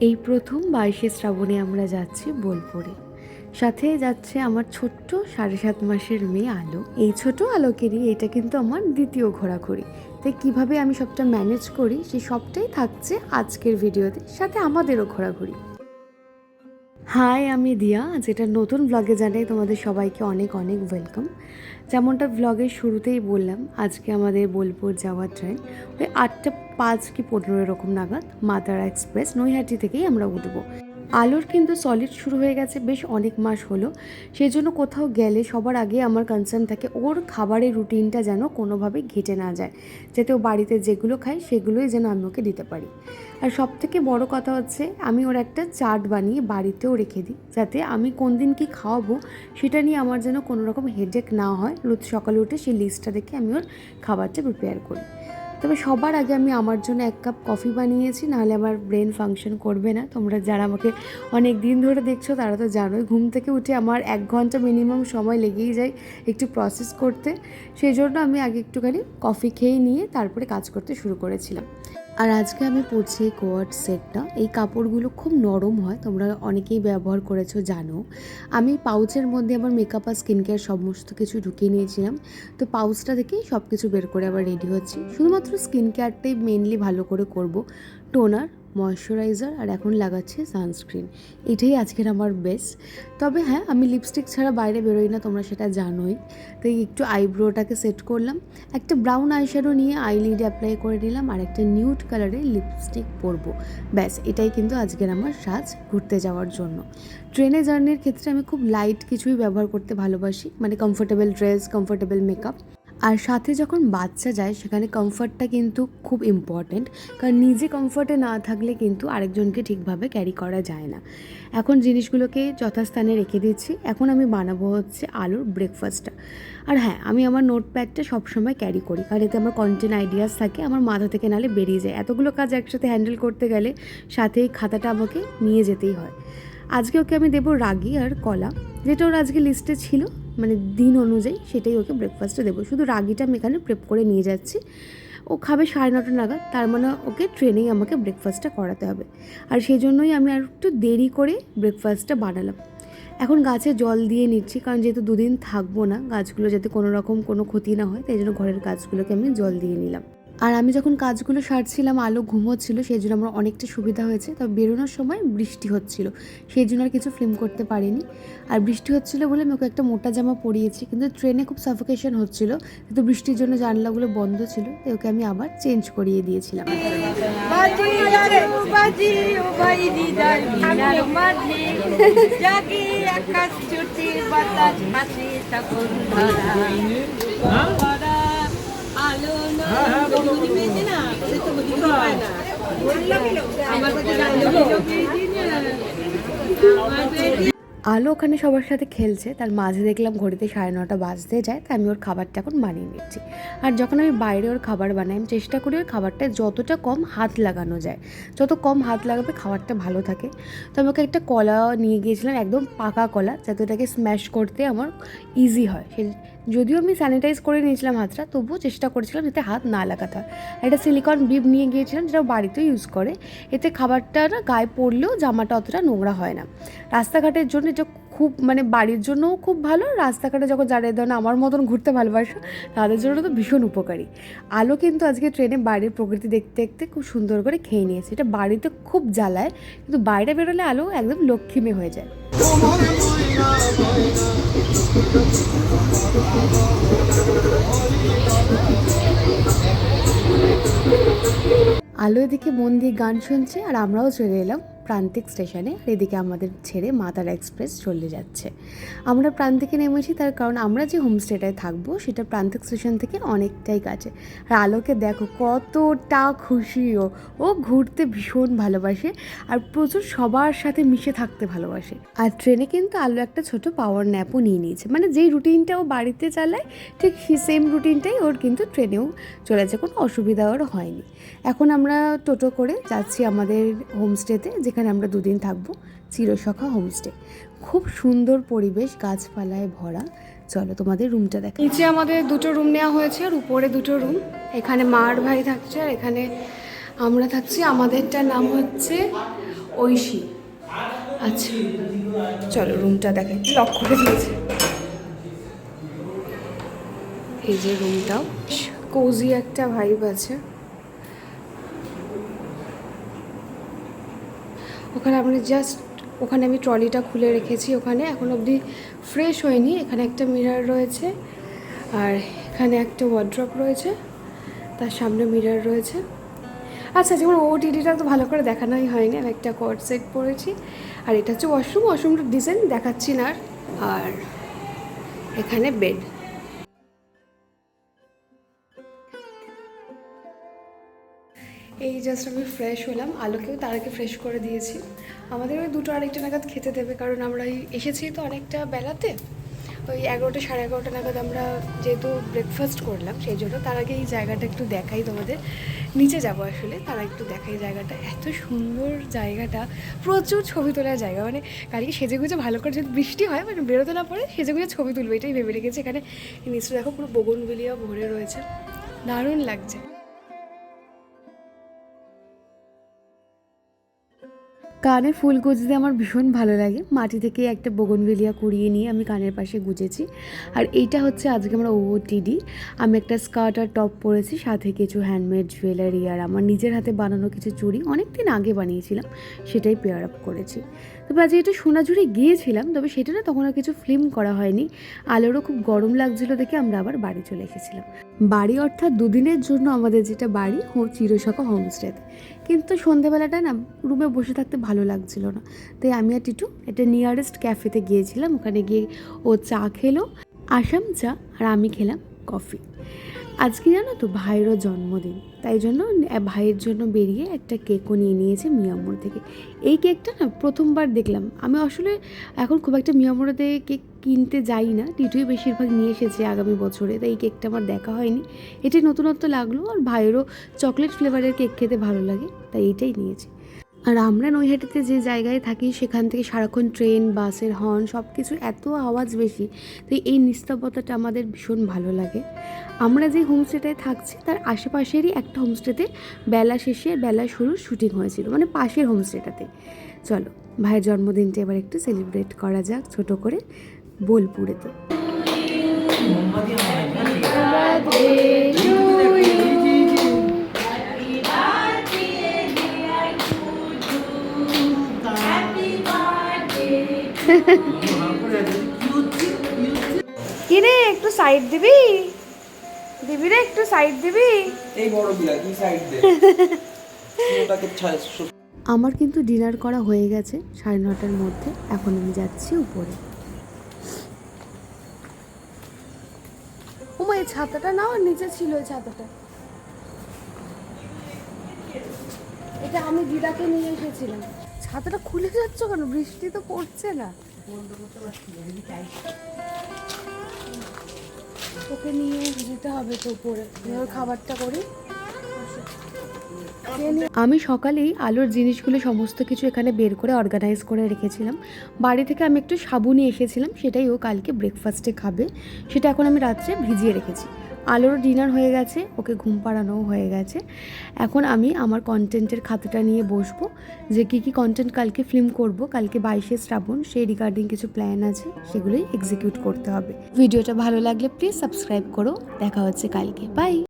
এই প্রথম 22শে শ্রাবণে আমরা যাচ্ছি বোলপুরে। সাথে যাচ্ছে আমার ছোট্ট 7.5 মাসের মেয়ে আলো। এই ছোট আলোকেরই এটা কিন্তু আমার দ্বিতীয় ঘোরাঘুরি। তাই কীভাবে আমি সবটা ম্যানেজ করি সেই সবটাই থাকছে আজকের ভিডিওতে, সাথে আমাদেরও ঘোরাঘুরি। হাই, আমি দিয়া। যেটা নতুন ব্লগে জানাই তোমাদের সবাইকে অনেক অনেক ওয়েলকাম। যেমনটা ব্লগের শুরুতেই বললাম, আজকে আমাদের বোলপুর যাওয়ার ট্রেন ওই 8:05 কি 15 এরকম নাগাদ মা তারা এক্সপ্রেস নৈহাটি থেকেই আমরা উঠবো। আলোর কিন্তু সলিড শুরু হয়ে গেছে বেশ অনেক মাস হলো। সেই জন্য কোথাও গেলে সবার আগে আমার কনসার্ন থাকে ওর খাবারের রুটিনটা যেন কোনোভাবে ঘেটে না যায়, যাতে ও বাড়িতে যেগুলো খায় সেগুলোই যেন আমি ওকে দিতে পারি। আর সবথেকে বড় কথা হচ্ছে, আমি ওর একটা চার্ট বানিয়ে বাড়িতেও রেখে দিই, যাতে আমি কোন দিন কী খাওয়াবো সেটা নিয়ে আমার যেন কোনো রকম হেডেক না হয়। রোজ সকালে উঠে সেই লিস্টটা দেখে আমি ওর খাবারটা প্রিপেয়ার করি। তবে সবার আগে আমি আমার জন্য 1 কাপ কফি বানিয়েছি, নাহলে আমার ব্রেন ফাংশন করবে না। তোমরা যারা আমাকে অনেক দিন ধরে দেখছো তারা তো জানোই, ঘুম থেকে উঠে আমার 1 ঘন্টা মিনিমাম সময় লেগেই যায় একটু প্রসেস করতে। সেই জন্য আমি আগে একটুখানি কফি খেয়ে নিয়ে তারপরে কাজ করতে শুরু করেছিলাম। আর আজকে আমি পরছি এই কোয়ার্ড সেটটা। এই কাপড়গুলো খুব নরম হয়, তোমরা অনেকেই ব্যবহার করেছো জানো। আমি পাউচের মধ্যে আমার মেকআপ আর স্কিন কেয়ার সমস্ত কিছু ঢুকিয়ে নিয়েছিলাম। তো পাউচটা থেকেই সব কিছু বের করে আবার রেডি হচ্ছি। শুধুমাত্র স্কিন কেয়ারটাই মেনলি ভালো করে করব। টোনার, ময়শ্চারাইজার আর এখন লাগাচ্ছি সানস্ক্রিন। এটাই আজকের আমার বেস্ট। তবে হ্যাঁ, আমি লিপস্টিক ছাড়া বাইরে বেরোই না, তোমরা সেটা জানোই। তাই একটু আইব্রোটাকে সেট করলাম, একটা ব্রাউন আইশ্যাডো নিয়ে আইলিডে অ্যাপ্লাই করে নিলাম, আর একটা নিউড কালারের লিপস্টিক পরবো। ব্যাস, এটাই কিন্তু আজকের আমার সাজ ঘুরতে যাওয়ার জন্য। ট্রেনে জার্নির ক্ষেত্রে আমি খুব লাইট কিছুই ব্যবহার করতে ভালোবাসি, মানে কমফোর্টেবল ড্রেস, কমফোর্টেবল মেকআপ। আর সাথে যখন বাচ্চা যায় সেখানে কমফর্টটা কিন্তু খুব ইম্পর্ট্যান্ট, কারণ নিজে কমফর্টে না থাকলে কিন্তু আরেকজনকে ঠিকভাবে ক্যারি করা যায় না। এখন জিনিসগুলোকে যথাস্থানে রেখে দিচ্ছি। এখন আমি বানাবো হচ্ছে আলুর ব্রেকফাস্টটা। আর হ্যাঁ, আমি আমার নোটপ্যাডটা সবসময় ক্যারি করি, কারণ এতে আমার কন্টেন্ট আইডিয়াস থাকে, আমার মাথা থেকে নালে বেরিয়ে যায়। এতগুলো কাজ একসাথে হ্যান্ডেল করতে গেলে সাথে এই খাতাটা আমাকে নিয়ে যেতেই হয়। আজকে ওকে আমি দেবো রাগি আর কলা, যেটা ওর আজকে লিস্টে ছিল, মানে দিন অনুযায়ী সেটাই ওকে ব্রেকফাস্টে দেবো। শুধু রাগিটা আমি এখানে প্রেপ করে নিয়ে যাচ্ছি। ও খাবে 9:30 নাগাদ, তার মানে ওকে ট্রেনেই আমাকে ব্রেকফাস্টটা করাতে হবে। আর সেই জন্যই আমি আর একটু দেরি করে ব্রেকফাস্টটা বানালাম। এখন গাছে জল দিয়ে নিচ্ছি, কারণ যেহেতু 2 দিন থাকবো না, গাছগুলো যাতে কোনো রকম কোনো ক্ষতি না হয়, তাই জন্য ঘরের গাছগুলোকে আমি জল দিয়ে নিলাম। আর আমি যখন কাজগুলো সারছিলাম আলো ঘুমোচ্ছিল, সেই জন্য আমার অনেকটা সুবিধা হয়েছে। তবে বেরোনোর সময় বৃষ্টি হচ্ছিল, সেই জন্য আর কিছু ফিল্ম করতে পারিনি। আর বৃষ্টি হচ্ছিলো বলে আমি ওকে একটা মোটা জামা পরিয়েছি, কিন্তু ট্রেনে খুব সাফোকেশন হচ্ছিল, কিন্তু বৃষ্টির জন্য জানলাগুলো বন্ধ ছিল, তাই ওকে আমি আবার চেঞ্জ করিয়ে দিয়েছিলাম। আলো ওখানে সবার সাথে খেলছে, তার মাঝে দেখলাম ঘড়িতে 9:30 বাজতে যায়, তাই আমি ওর খাবারটা এখন বানিয়ে নিচ্ছি। আর যখন আমি বাইরে ওর খাবার বানাই, আমি চেষ্টা করি ওর খাবারটা যতটা কম হাত লাগানো যায়, যত কম হাত লাগাবে খাবারটা ভালো থাকে। তো আমি ওকে একটা কলা নিয়ে গিয়েছিলাম, একদম পাকা কলা, যাতে ওটাকে স্ম্যাশ করতে আমার ইজি হয়। যদিও আমি স্যানিটাইজ করে নিয়েছিলাম হাতটা, তবুও চেষ্টা করেছিলাম যাতে হাত না লাগাতে হয়। একটা সিলিকন বিব নিয়ে গিয়েছিলাম, যেটা বাড়িতেও ইউজ করে। এতে খাবারটা না গায়ে পড়লেও জামাটা অতটা নোংরা হয় না। রাস্তাঘাটের জন্য এটা খুব, মানে বাড়ির জন্যও খুব ভালো, রাস্তাঘাটে যখন যারা এই ধরনের আমার মতন ঘুরতে ভালোবাসো তাদের জন্য তো ভীষণ উপকারী। আলো কিন্তু আজকে ট্রেনে বাইরের প্রকৃতি দেখতে দেখতে খুব সুন্দর করে খেয়ে নিয়েছে। এটা বাড়িতে খুব জ্বালায়, কিন্তু বাইরে বেরোলে আলো একদম লক্ষ্মী মেয়ে হয়ে যায়। আলো এদিকে মন দিয়ে গান শুনছে, আর আমরাও চলে এলাম প্রান্তিক স্টেশনে। আর এদিকে আমাদের ছেড়ে মা তারা এক্সপ্রেস চলে যাচ্ছে। আমরা প্রান্তিকে নেমেছি, তার কারণ আমরা যে হোমস্টেটায় থাকবো সেটা প্রান্তিক স্টেশন থেকে অনেকটাই কাছে। আর আলোকে দেখো কতটা খুশি, ও ঘুরতে ভীষণ ভালোবাসে, আর প্রচুর সবার সাথে মিশে থাকতে ভালোবাসে। আর ট্রেনে কিন্তু আলো একটা ছোট পাওয়ার ন্যাপও নিয়ে নিয়েছে, মানে যেই রুটিনটা ও বাড়িতে চালায় ঠিক সেই সেম রুটিনটাই ওর কিন্তু ট্রেনেও চলেছে, কোনো অসুবিধা ওর হয়নি। এখন আমরা টোটো করে যাচ্ছি আমাদের হোমস্টেতে, যেখানে আমরা 2 দিন থাকবো, চিরসখা হোমস্টে। খুব সুন্দর পরিবেশ, গাছপালায় ভরা। চলো তোমাদের রুমটা দেখা। নিচে আমাদের 2টো রুম নেওয়া হয়েছে, আর উপরে 2টো রুম। এখানে মা আর ভাই থাকছে, আর এখানে আমরা থাকছি। আমাদেরটার নাম হচ্ছে ঐশী। আচ্ছা চলো রুমটা দেখাই, লক করে দিয়েছে। এই যে রুমটাও কোজি একটা ভাইব আছে। ওখানে ওখানে আমি ট্রলিটা খুলে রেখেছি, ওখানে এখন অবধি ফ্রেশ হয়নি। এখানে একটা মিরর রয়েছে, আর এখানে একটা ওয়ার্ড্রপ রয়েছে, তার সামনে মিরর রয়েছে। আচ্ছা যেমন ওটিডিটা তো ভালো করে দেখানোই হয়নি, আমি একটা কর্ড সেট পরেছি। আর এটা হচ্ছে ওয়াশরুমটা ডিজাইন দেখাচ্ছি না। আর এখানে বেড। এই জাস্ট আমি ফ্রেশ হলাম, আলোকেও তার আগে ফ্রেশ করে দিয়েছি। আমাদের ওই 2টো আরেকটা নাগাদ খেতে দেবে, কারণ আমরা এসেছি তো অনেকটা বেলাতে, ওই 11টা সাড়ে 11টা নাগাদ আমরা যেহেতু ব্রেকফাস্ট করলাম, সেই জন্য তার আগে এই জায়গাটা একটু দেখাই তোমাদের। নিচে যাবো আসলে, তারা একটু দেখাই জায়গাটা, এত সুন্দর জায়গাটা, প্রচুর ছবি তোলার জায়গা। মানে কালকে সেজেগুজে ভালো করে যদি বৃষ্টি হয়, মানে বেরোতে না পড়ে সেজেগুজে ছবি তুলবে, এটাই ভেবে রেখেছি। এখানে নিচে দেখো পুরো বোগনভেলিয়া ভরে রয়েছে, দারুণ লাগছে। কানে ফুল গুজতে আমার ভীষণ ভালো লাগে। মাটি থেকে একটা বোগনভেলিয়া কুড়িয়ে নিয়ে আমি কানের পাশে গুজেছি। আর এইটা হচ্ছে আজকে আমরা ওটিডি। আমি একটা স্কার্ট আর টপ পরেছি, সাথে কিছু হ্যান্ডমেড জুয়েলারি আর আমার নিজের হাতে বানানো কিছু চুড়ি, অনেক দিন আগে বানিয়েছিলাম, সেটাই পেয়ার আপ করেছি। তবে আজকে একটু সোনাঝুরি গিয়েছিলাম, তবে সেটা না তখন আর কিছু ফিল্ম করা হয়নি। আলোরও খুব গরম লাগছিল দেখে আমরা আবার বাড়ি চলে এসেছিলাম। বাড়ি অর্থাৎ 2 দিনের জন্য আমাদের যেটা বাড়ি চিরসখা হোমস্টেতে। কিন্তু সন্ধেবেলাটা না রুমে বসে থাকতে ভালো লাগছিল না, তাই আমি আর টিটু একটা নিয়ারেস্ট ক্যাফেতে গিয়েছিলাম। ওখানে গিয়ে ও চা খেলো, আসাম চা, আর আমি খেলাম কফি। আজকে জানো তো ভাইয়েরও জন্মদিন, তাই জন্য ভাইয়ের জন্য বেরিয়ে একটা কেকও নিয়ে নিয়েছে মিয়ামোর থেকে। এই কেকটা না প্রথমবার দেখলাম আমি। আসলে এখন খুব একটা মিয়ামোড়াতে কেক কিনতে যাই না, টিটুই বেশিরভাগ নিয়ে এসেছে আগামী বছরে, তাই এই কেকটা আমার দেখা হয়নি। এটাই নতুনত্ব লাগলো, আর ভাইয়েরও চকলেট ফ্লেভারের কেক খেতে ভালো লাগে, তাই এইটাই নিয়েছি। আর আমরা নৈহাটিতে যে জায়গায় থাকি সেখান থেকে সারাক্ষণ ট্রেন, বাসের হর্ন, সব কিছু এত আওয়াজ বেশি, তাই এই নিস্তব্ধতাটা আমাদের ভীষণ ভালো লাগে। আমরা যে হোমস্টেটায় থাকছি তার আশেপাশেরই একটা হোমস্টেতে বেলা শেষে বেলা শুরুর শুটিং হয়েছিল, মানে পাশের হোমস্টেটাতে। চলো ভাইয়ের জন্মদিনটা এবার একটু সেলিব্রেট করা যাক ছোট করে বোলপুরেতে। কিরে একটু সাইড দিবি, দিবি রে একটু সাইড দিবি, এই বড় বিলা কি সাইড দে। আমার কিন্তু ডিনার করা হয়ে গেছে 9:30টার মধ্যে, এখন আমি যাচ্ছি উপরে। ওমা এই ছাতাটা নাও, নিচে ছিল ওই ছাতাটা, এটা আমি দিদাকে নিয়ে এসেছিলাম। ছাতাটা খুলে যাচ্ছ কেন? বৃষ্টি তো পড়ছে না। ওকে নিয়ে যেতে হবে তো উপরে, খাবারটা করি। আমি সকালেই আলোর জিনিসগুলো সমস্ত কিছু এখানে বের করে অর্গানাইজ করে রেখেছিলাম। বাড়ি থেকে আমি একটু সাবু নিয়ে এসেছিলাম, সেটাই ও কালকে ব্রেকফাস্টে খাবে, সেটা এখন আমি রাত্রে ভিজিয়ে রেখেছি। আলোর ডিনার হয়ে গেছে, ওকে ঘুম পাড়ানোও হয়ে গেছে। এখন আমি আমার কন্টেন্টের খাতাটা নিয়ে বসবো, যে কী কী কন্টেন্ট কালকে ফিল্ম করব। কালকে 22শে শ্রাবণ, সেই রিগার্ডিং কিছু প্ল্যান আছে, সেগুলোই এক্সিকিউট করতে হবে। ভিডিওটা ভালো লাগলে প্লিজ সাবস্ক্রাইব করো। দেখা হচ্ছে কালকে, বাই।